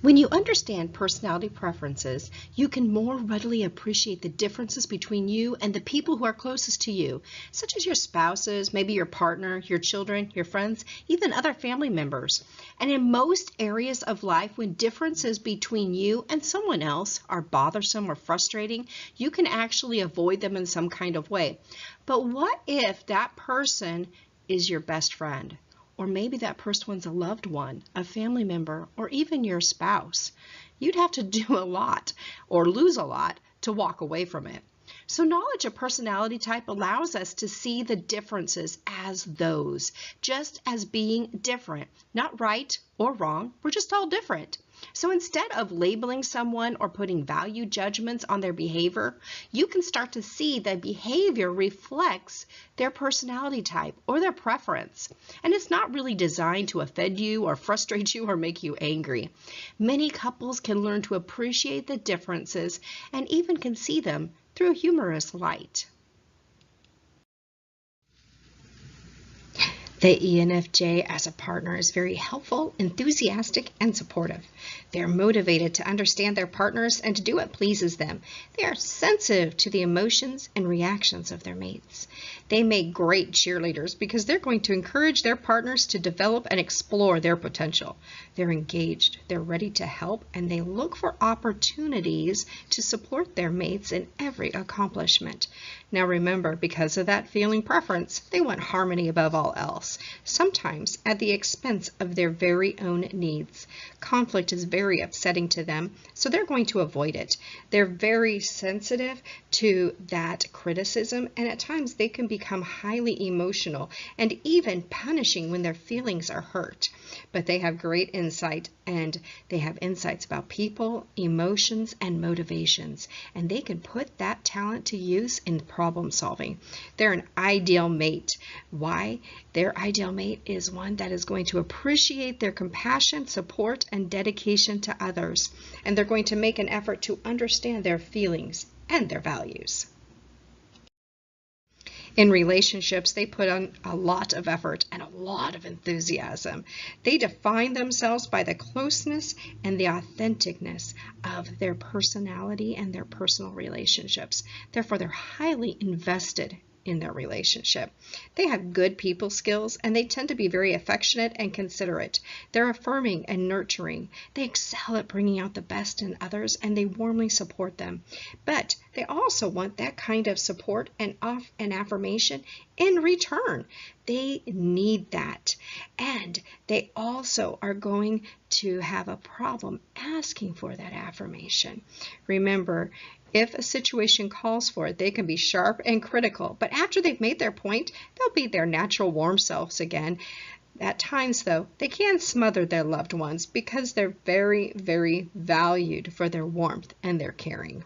When you understand personality preferences, you can more readily appreciate the differences between you and the people who are closest to you, such as your spouses, maybe your partner, your children, your friends, even other family members. And in most areas of life, when differences between you and someone else are bothersome or frustrating, you can actually avoid them in some kind of way. But what if that person is your best friend? Or maybe that person's a loved one, a family member, or even your spouse. You'd have to do a lot or lose a lot to walk away from it. So knowledge of personality type allows us to see the differences as those, just as being different, not right or wrong, we're just all different. So instead of labeling someone or putting value judgments on their behavior, you can start to see that behavior reflects their personality type or their preference. And it's not really designed to offend you or frustrate you or make you angry. Many couples can learn to appreciate the differences and even can see them through a humorous light. The ENFJ as a partner is very helpful, enthusiastic, and supportive. They are motivated to understand their partners and to do what pleases them. They are sensitive to the emotions and reactions of their mates. They make great cheerleaders because they're going to encourage their partners to develop and explore their potential. They're engaged, they're ready to help, and they look for opportunities to support their mates in every accomplishment. Now remember, because of that feeling preference, they want harmony above all else, sometimes at the expense of their very own needs. Conflict is very upsetting to them, so they're going to avoid it. They're very sensitive to that criticism, and at times they can become highly emotional and even punishing when their feelings are hurt. But they have great insight, and they have insights about people, emotions, and motivations, and they can put that talent to use in problem solving. They're an ideal mate. Why? Their ideal mate is one that is going to appreciate their compassion, support, and dedication to others, and they're going to make an effort to understand their feelings and their values. In relationships, they put on a lot of effort and a lot of enthusiasm. They define themselves by the closeness and the authenticness of their personality and their personal relationships. Therefore, they're highly invested in their relationship. They have good people skills, and they tend to be very affectionate and considerate. They're affirming and nurturing. They excel at bringing out the best in others, and they warmly support them. But they also want that kind of support and affirmation in return. They need that. And they also are going to have a problem asking for that affirmation. Remember, if a situation calls for it, they can be sharp and critical, but after they've made their point, they'll be their natural warm selves again. At times, though, they can smother their loved ones because they're very, very valued for their warmth and their caring.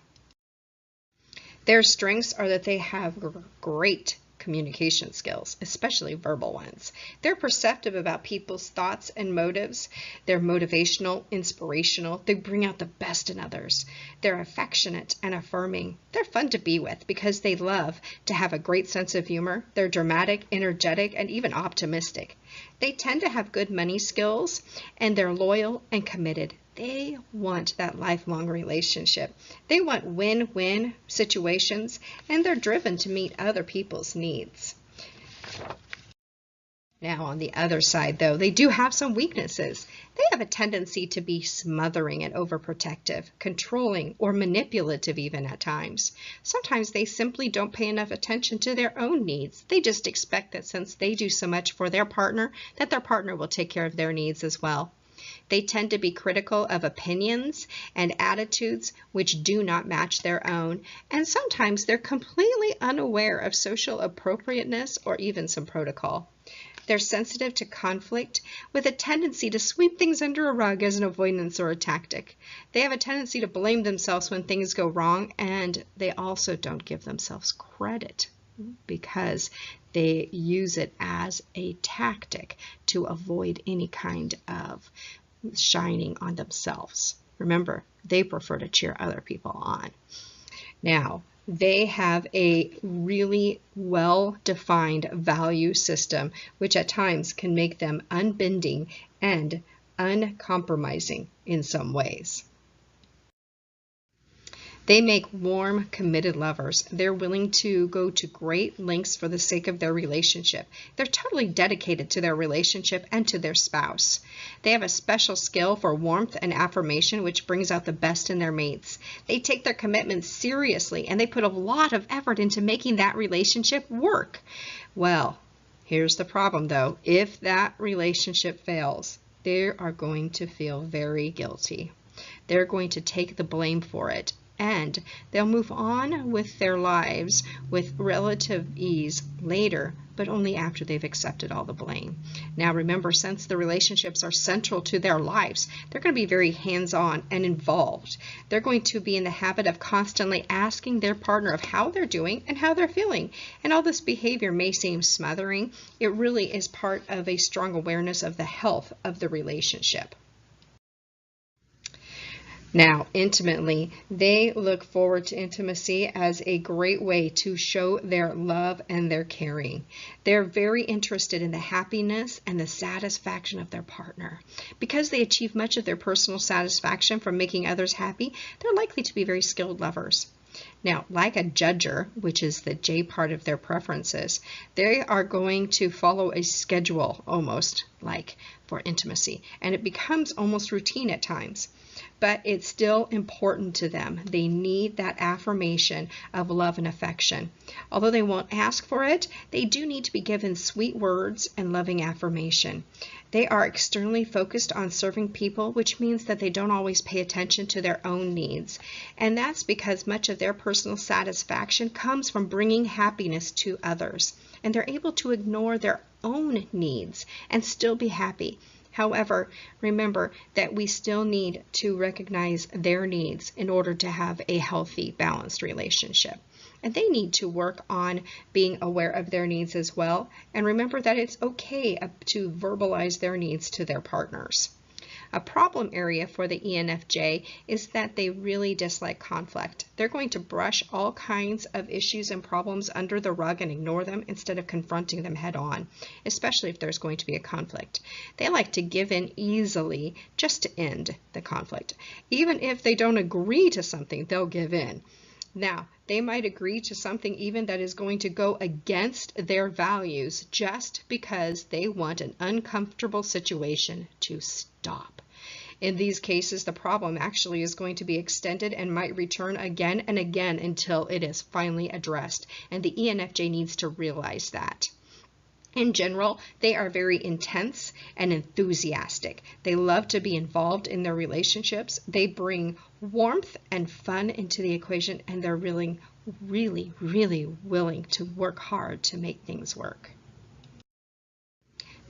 Their strengths are that they have great communication skills, especially verbal ones. They're perceptive about people's thoughts and motives. They're motivational, inspirational. They bring out the best in others. They're affectionate and affirming. They're fun to be with because they love to have a great sense of humor. They're dramatic, energetic, and even optimistic. They tend to have good money skills, and they're loyal and committed. They want that lifelong relationship. They want win-win situations, and they're driven to meet other people's needs. Now, on the other side, though, they do have some weaknesses. They have a tendency to be smothering and overprotective, controlling, or manipulative even at times. Sometimes they simply don't pay enough attention to their own needs. They just expect that since they do so much for their partner, that their partner will take care of their needs as well. They tend to be critical of opinions and attitudes which do not match their own, and sometimes they're completely unaware of social appropriateness or even some protocol. They're sensitive to conflict with a tendency to sweep things under a rug as an avoidance or a tactic. They have a tendency to blame themselves when things go wrong, and they also don't give themselves credit because they use it as a tactic to avoid any kind of shining on themselves. Remember, they prefer to cheer other people on. Now, they have a really well-defined value system, which at times can make them unbending and uncompromising in some ways. They make warm, committed lovers. They're willing to go to great lengths for the sake of their relationship. They're totally dedicated to their relationship and to their spouse. They have a special skill for warmth and affirmation, which brings out the best in their mates. They take their commitment seriously, and they put a lot of effort into making that relationship work. Well, here's the problem, though. If that relationship fails, they are going to feel very guilty. They're going to take the blame for it. And they'll move on with their lives with relative ease later, but only after they've accepted all the blame. Now remember, since the relationships are central to their lives, they're going to be very hands-on and involved. They're going to be in the habit of constantly asking their partner of how they're doing and how they're feeling. And all this behavior may seem smothering. It really is part of a strong awareness of the health of the relationship. Now, intimately, they look forward to intimacy as a great way to show their love and their caring. They're very interested in the happiness and the satisfaction of their partner. Because they achieve much of their personal satisfaction from making others happy, they're likely to be very skilled lovers. Now, like a judger, which is the J part of their preferences, they are going to follow a schedule almost like for intimacy, and it becomes almost routine at times. But it's still important to them. They need that affirmation of love and affection. Although they won't ask for it, they do need to be given sweet words and loving affirmation. They are externally focused on serving people, which means that they don't always pay attention to their own needs. And that's because much of their personal satisfaction comes from bringing happiness to others. And they're able to ignore their own needs and still be happy. However, remember that we still need to recognize their needs in order to have a healthy, balanced relationship. And they need to work on being aware of their needs as well. And remember that it's okay to verbalize their needs to their partners. A problem area for the ENFJ is that they really dislike conflict. They're going to brush all kinds of issues and problems under the rug and ignore them instead of confronting them head on, especially if there's going to be a conflict. They like to give in easily just to end the conflict. Even if they don't agree to something, they'll give in. Now, they might agree to something even that is going to go against their values just because they want an uncomfortable situation to stop. In these cases, the problem actually is going to be extended and might return again and again until it is finally addressed. And the ENFJ needs to realize that. In general, they are very intense and enthusiastic. They love to be involved in their relationships. They bring warmth and fun into the equation, and they're really, really, really willing to work hard to make things work.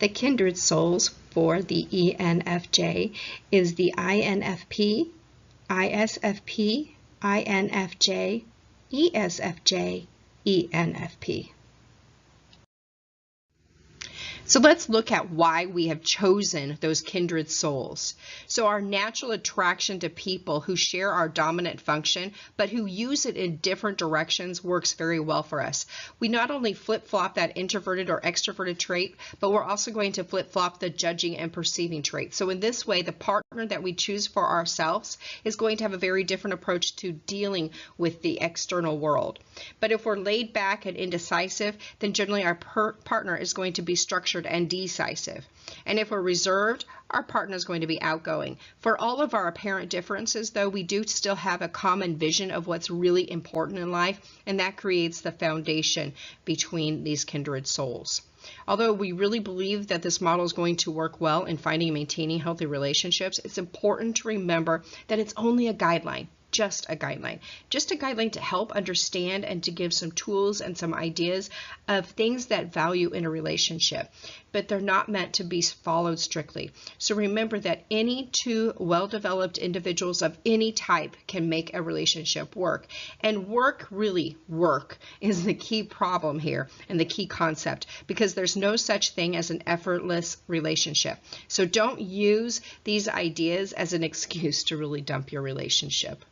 The kindred souls for the ENFJ is the INFP, ISFP, INFJ, ESFJ, ENFP. So let's look at why we have chosen those kindred souls. So our natural attraction to people who share our dominant function, but who use it in different directions works very well for us. We not only flip-flop that introverted or extroverted trait, but we're also going to flip-flop the judging and perceiving trait. So in this way, the partner that we choose for ourselves is going to have a very different approach to dealing with the external world. But if we're laid back and indecisive, then generally our partner is going to be structured and decisive. And if we're reserved, our partner is going to be outgoing. For all of our apparent differences, though, we do still have a common vision of what's really important in life, and that creates the foundation between these kindred souls. Although we really believe that this model is going to work well in finding and maintaining healthy relationships, it's important to remember that it's only a guideline. Just a guideline to help understand and to give some tools and some ideas of things that value in a relationship, but they're not meant to be followed strictly. So remember that any two well-developed individuals of any type can make a relationship work. And work is the key problem here and the key concept, because there's no such thing as an effortless relationship. So don't use these ideas as an excuse to really dump your relationship.